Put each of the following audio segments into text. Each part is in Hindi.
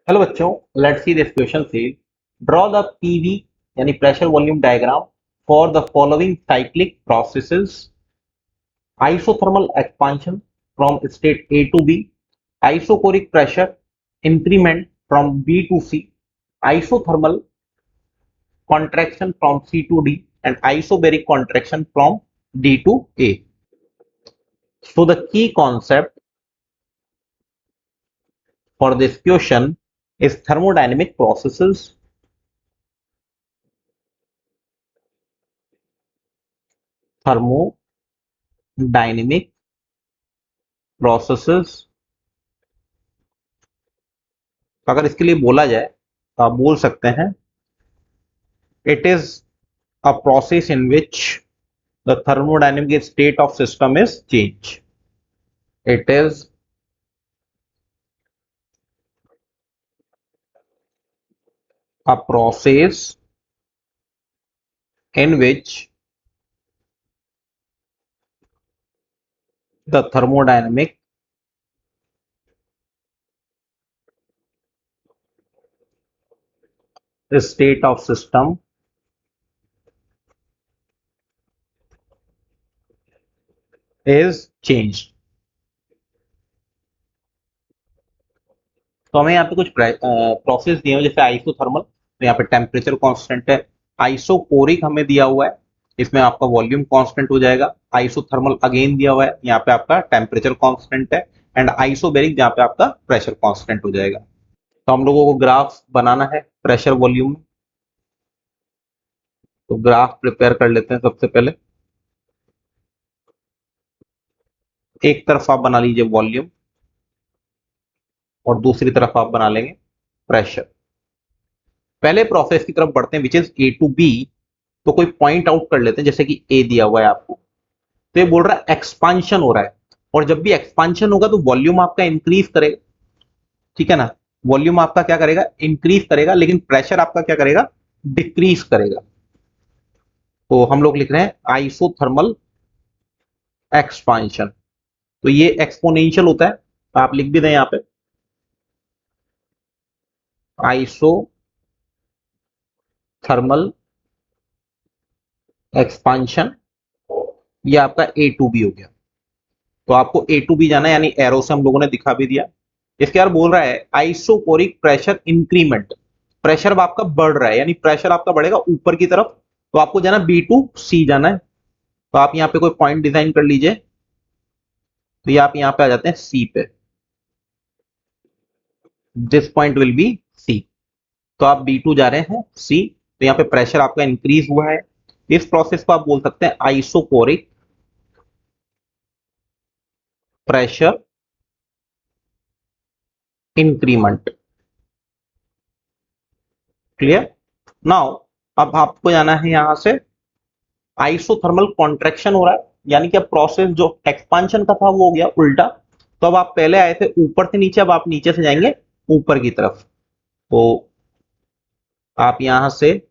हेलो बच्चों, लेट्स सी दिस क्वेश्चन से ड्रॉ द पीवी यानी pressure volume diagram for the following cyclic processes isothermal expansion from state A to B, isoporic pressure increment from B to C, isothermal contraction from C to D, and isobaric contraction from D to A. So the key concept for this question is thermodynamic processes, thermodynamic processes। अगर इसके लिए बोला जाए तो आप बोल सकते हैं it is a process in which the thermodynamic state of system is change. It is a process in which the thermodynamic state of system is changed। तो हमें यहाँ पे कुछ प्रोसेस दिए हुए जैसे आइसोथर्मल, तो यहाँ पे टेम्परेचर कांस्टेंट है। आइसोकोरिक हमें दिया हुआ है, इसमें आपका वॉल्यूम कांस्टेंट हो जाएगा। आइसोथर्मल अगेन दिया हुआ है, यहाँ पे आपका टेम्परेचर कांस्टेंट है। एंड आइसोबेरिक जहाँ पे आपका प्रेशर कांस्टेंट हो जाएगा। तो हम लोगों को ग्राफ बनाना है प्रेशर वॉल्यूम में, तो ग्राफ प्रिपेयर कर लेते हैं। सबसे पहले एक तरफ आप बना लीजिए वॉल्यूम और दूसरी तरफ आप बना लेंगे प्रेशर। पहले प्रोसेस की तरफ बढ़ते हैं which is A to B. तो कोई पॉइंट आउट कर लेते हैं, जैसे कि ए दिया हुआ है आपको, तो ये बोल रहा है एक्सपांशन हो रहा है। और जब भी एक्सपांशन होगा तो वॉल्यूम आपका इंक्रीज करेगा, ठीक है ना। वॉल्यूम आपका क्या करेगा, इंक्रीज करेगा, लेकिन प्रेशर आपका क्या करेगा, डिक्रीज करेगा। तो हम लोग लिख रहे हैं आइसोथर्मल एक्सपांशन। तो ये एक्सपोनेंशियल होता है, तो आप लिख भी दें यहां पे आइसोथर्मल एक्सपांशन। ये आपका ए टू बी हो गया। तो आपको ए टू बी जाना है, यानी एरो से हम लोगों ने दिखा भी दिया। इसके बाद बोल रहा है आइसोपोरिक प्रेशर इंक्रीमेंट। प्रेशर अब आपका बढ़ रहा है, यानी प्रेशर आपका बढ़ेगा ऊपर की तरफ। तो आपको जाना बी टू सी जाना है। तो आप यहाँ पे कोई पॉइंट डिजाइन कर लीजिए। तो ये आप यहाँ पे आ जाते हैं सी पे। This point will be C. तो आप बी टू जा रहे हैं सी। तो यहाँ पे प्रेशर आपका इंक्रीज हुआ है। इस प्रोसेस को आप बोल सकते हैं आइसोपोरिक प्रेशर इंक्रीमेंट। क्लियर। नाउ अब आपको जाना है यहां से आइसोथर्मल कॉन्ट्रैक्शन हो रहा है, यानी कि अब प्रोसेस जो एक्सपांशन का था वो हो गया उल्टा। तो अब आप पहले आए थे ऊपर से नीचे, अब आप नीचे से जाएंगे ऊपर की तरफ। तो आप यहां से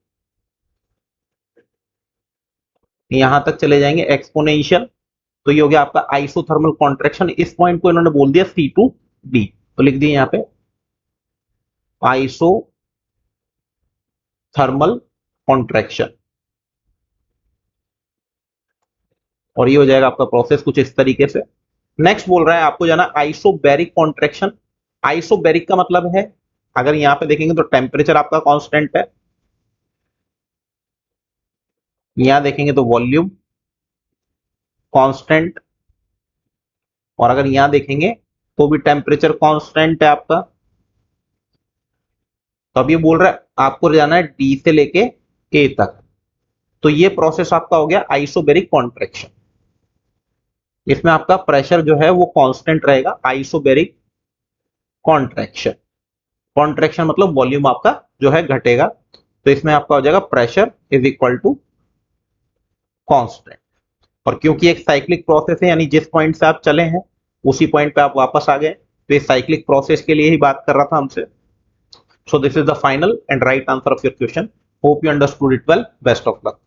यहां तक चले जाएंगे एक्सपोनेंशियल। तो ये हो गया आपका आइसोथर्मल कॉन्ट्रैक्शन। इस पॉइंट को इन्होंने बोल दिया सी टू डी, तो लिख दिए यहां पे आइसोथर्मल कॉन्ट्रैक्शन। और ये हो जाएगा आपका प्रोसेस कुछ इस तरीके से। नेक्स्ट बोल रहा है आपको जाना आइसोबैरिक कॉन्ट्रैक्शन। आइसोबैरिक का मतलब है, अगर यहां पे देखेंगे तो टेम्परेचर आपका कांस्टेंट है, यहां देखेंगे तो वॉल्यूम कांस्टेंट, और अगर यहां देखेंगे तो भी टेम्परेचर कांस्टेंट है आपका। तो अब ये बोल रहा है आपको जाना है डी से लेके ए तक। तो ये प्रोसेस आपका हो गया आइसोबैरिक कॉन्ट्रैक्शन। इसमें आपका प्रेशर जो है वो कांस्टेंट रहेगा। आइसोबैरिक कॉन्ट्रैक्शन, कॉन्ट्रैक्शन मतलब वॉल्यूम आपका जो है घटेगा। तो इसमें आपका हो जाएगा pressure is equal to constant. और क्योंकि एक साइक्लिक प्रोसेस है, यानी जिस पॉइंट से आप चले हैं उसी पॉइंट पे आप वापस आ गए, तो ये साइक्लिक प्रोसेस के लिए ही बात कर रहा था हमसे। So this is the final and right answer of your question. Hope you understood it well. Best of luck.